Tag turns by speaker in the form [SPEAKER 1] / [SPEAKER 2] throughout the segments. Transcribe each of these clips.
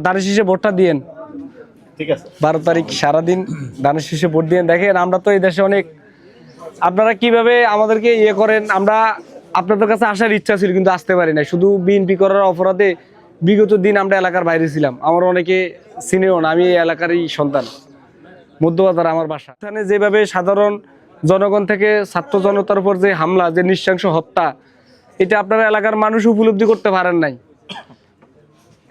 [SPEAKER 1] ধানের শীষে ভোটটা দিয়েন।
[SPEAKER 2] ঠিক আছে,
[SPEAKER 1] 12 তারিখ সারাদিন ধানের শীষে ভোট দিয়েন। দেখেন আমরা তো এই দেশে অনেক, আপনারা কিভাবে আমাদেরকে ইয়ে করেন, আমরা আপনাদের কাছে আসার ইচ্ছা ছিল কিন্তু আসতে পারি না, শুধু বিএনপি করার অপরাধে। বিগত দিন আমরা এলাকার বাইরে ছিলাম, আমার অনেকে চিনেও না, আমি এই এলাকারই সন্তান, মধ্যবাজার আমার বাসা। এখানে যেভাবে সাধারণ জনগণ থেকে ছাত্র জনতার উপর যে হামলা, যে নৃশংস হত্যা, এটা আপনারা এলাকার মানুষ উপলব্ধি করতে পারেন নাই।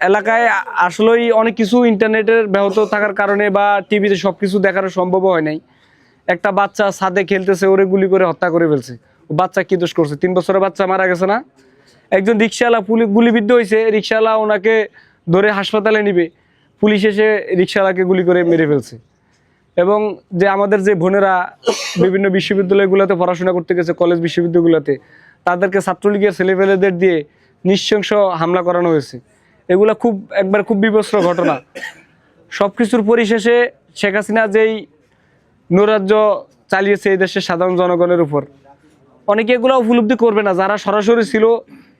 [SPEAKER 1] এলাকায় আসলেই অনেক কিছু ইন্টারনেটের ব্যাহত থাকার কারণে বা টিভিতে সবকিছু দেখানো সম্ভব হয় নাই। একটা বাচ্চা ছাদে খেলতেছে, ওরে গুলি করে হত্যা করে ফেলছে। ও বাচ্চা কি দোষ করছে? 3 বছরের বাচ্চা মারা গেছে না? একজন রিক্সাওয়ালা গুলিবিদ্ধ হয়েছে, রিক্সাওয়ালা ওনাকে ধরে হাসপাতালে নিবে, পুলিশ এসে রিক্সাওয়ালাকে গুলি করে মেরে ফেলছে। এবং যে আমাদের যে বোনেরা বিভিন্ন বিশ্ববিদ্যালয়গুলোতে পড়াশোনা করতে গেছে, কলেজ বিশ্ববিদ্যালয়গুলোতে, তাদেরকে ছাত্রলীগের ছেলেপেলেদের দিয়ে নৃশংস হামলা করানো হয়েছে। এগুলা খুব বিভৎস ঘটনা। সব কিছুর পরিশেষে শেখ হাসিনা যেই নৈরাজ্য চালিয়েছে এই দেশের সাধারণ জনগণের উপর, অনেকে এগুলো উপলব্ধি করবে না। যারা সরাসরি ছিল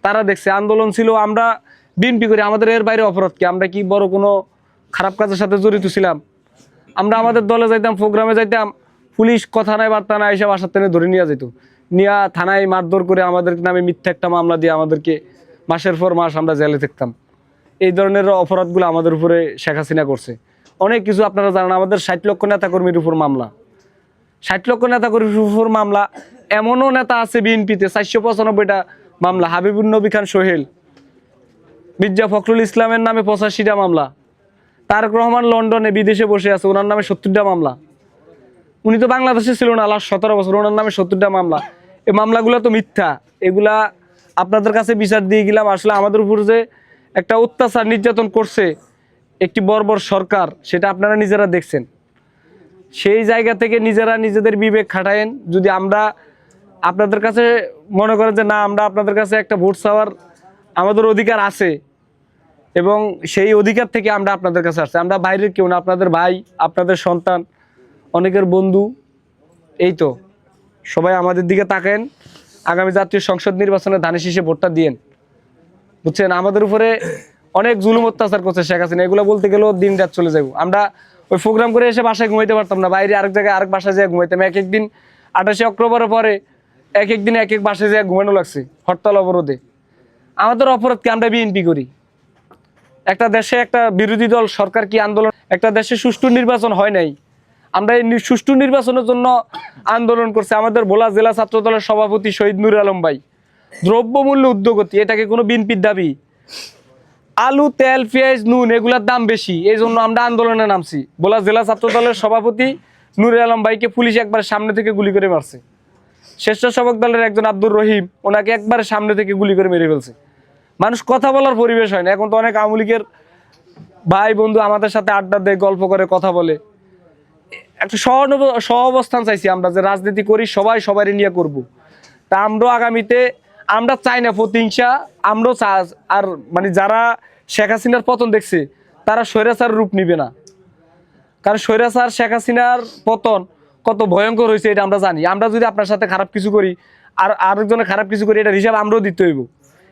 [SPEAKER 1] তারা দেখছে, আন্দোলন ছিল। আমরা বিএনপি করি, আমাদের এর বাইরে অপরাধ কি? আমরা কি বড় কোনো খারাপ কাজের সাথে জড়িত ছিলাম? আমরা আমাদের দলে যাইতাম, প্রোগ্রামে যাইতাম, পুলিশ কথা নাই বার্তা নাই এসব আসার টেনে ধরে নিয়ে যেত, নিয়ে থানায় মারধর করে আমাদের নামে মিথ্যা একটা মামলা দিয়ে আমাদেরকে মাসের পর মাস আমরা জেলে থাকতাম। এই ধরনের অপরাধগুলো আমাদের উপরে শেখ হাসিনা করছে। অনেক কিছু আপনারা জানেন, আমাদের 60 লক্ষ নেতাকর্মীর উপর মামলা, 60 লক্ষ নেতাকর্মীর উপর মামলা। এমনও নেতা আছে বিএনপিতে 495টা মামলা। হাবিবুর নবী খান সোহেল, মির্জা ফখরুল ইসলামের নামে 85টা মামলা। তারেক রহমান লন্ডনে বিদেশে বসে আছে, ওনার নামে 70টা মামলা। উনি তো বাংলাদেশে ছিল না লাস্ট 17 বছর, ওনার নামে 70টা মামলা। এই মামলাগুলো তো মিথ্যা। এগুলা আপনাদের কাছে বিচার দিয়ে গেলাম। আসলে আমাদের উপর যে একটা অত্যাচার নির্যাতন করছে একটি বর্বর সরকার, সেটা আপনারা নিজেরা দেখছেন। সেই জায়গা থেকে নিজেরা নিজেদের বিবেক খাটায়েন। যদি আমরা আপনাদের কাছে মনে করেন যে না, আমরা আপনাদের কাছে একটা ভোট চাওয়ার আমাদের অধিকার আছে, এবং সেই অধিকার থেকে আমরা আপনাদের কাছে আসছি। আমরা বাইরের কেউ না, আপনাদের ভাই, আপনাদের সন্তান, অনেকের বন্ধু। এই তো সবাই আমাদের দিকে তাকান। আগামী জাতীয় সংসদ নির্বাচনে ধানের শীষে ভোটটা দিয়েন, বুঝছেন? আমাদের উপরে অনেক জুলুম অত্যাচার করছে শেখ হাসিনা। এগুলো বলতে গেলেও দিন রাত চলে যাবো। আমরা ওই প্রোগ্রাম করে এসে বাসায় ঘুমাইতে পারতাম না, বাইরে আরেক জায়গায় আরেক বাসায় যেয়ে ঘুমাইতাম। এক একদিন 28শে অক্টোবরের পরে এক একদিন এক এক বাসায় যেয়ে ঘুমানো লাগছে হরতাল অবরোধে। আমাদের অপরাধ কি? আমরা বিএনপি করি। একটা দেশে একটা বিরোধী দল সরকার কি আন্দোলন, একটা দেশে সুষ্ঠু নির্বাচন হয় নাই, আমরা এই সুষ্ঠু নির্বাচনের জন্য আন্দোলন করছি। আমাদের ভোলা জেলা ছাত্র দলের সভাপতি শহীদ নূর আলম ভাই, দ্রব্যমূল্য ঊর্ধ্বগতি, এটাকে কোনো বিএনপির দাবি? আলু, তেল, পেঁয়াজ, নুন এগুলার দাম বেশি, এই জন্য আমরা আন্দোলনে নামছি। ভোলা জেলা ছাত্র দলের সভাপতি নূর আলম ভাইকে পুলিশ একবার সামনে থেকে গুলি করে মারছে। স্বেচ্ছাসেবক দলের একজন আব্দুর রহিম, ওনাকে একবার সামনে থেকে গুলি করে মেরে ফেলছে। মানুষ কথা বলার পরিবেশ হয় না। এখন তো অনেক আওয়ামী লীগের ভাই বন্ধু আমাদের সাথে আড্ডা দেয়, গল্প করে, কথা বলে। একটা সহাবস্থান চাইছি আমরা, যে রাজনীতি করি সবাই সবারই নিয়ে করব। তা আমরাও আগামীতে, আমরা চাই না প্রতিহিংসা, আমরাও আর মানে যারা শেখ হাসিনার পতন দেখছে তারা স্বৈরাচার রূপ নিবে না। কারণ স্বৈরাচার শেখ হাসিনার পতন কত ভয়ঙ্কর হয়েছে এটা আমরা জানি। আমরা যদি আপনার সাথে খারাপ কিছু করি আর আরেকজনের খারাপ কিছু করি, এটার হিসাব আমরাও দিতে হইব।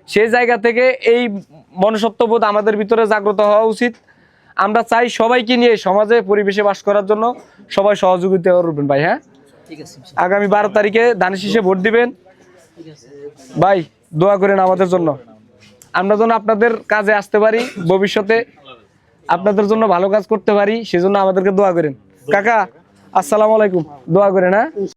[SPEAKER 1] সেই জায়গা থেকে এই মনুষ্যত্ববোধ আমাদের ভিতরে জাগ্রত হওয়া উচিত। আমরা চাই সবাইকে নিয়ে সমাজে পরিবেশে বাস করার জন্য সবাই সহযোগিতা করবেন ভাই। হ্যাঁ, আগামী 12 তারিখে ধানের শীষে ভোট দিবেন ভাই। দোয়া করেন আমাদের জন্য, আমরা যেন আপনাদের কাজে আসতে পারি, ভবিষ্যতে আপনাদের জন্য ভালো কাজ করতে পারি, সেজন্য আমাদেরকে দোয়া করেন। কাকা আসসালামু আলাইকুম, দোয়া করেন। হ্যাঁ।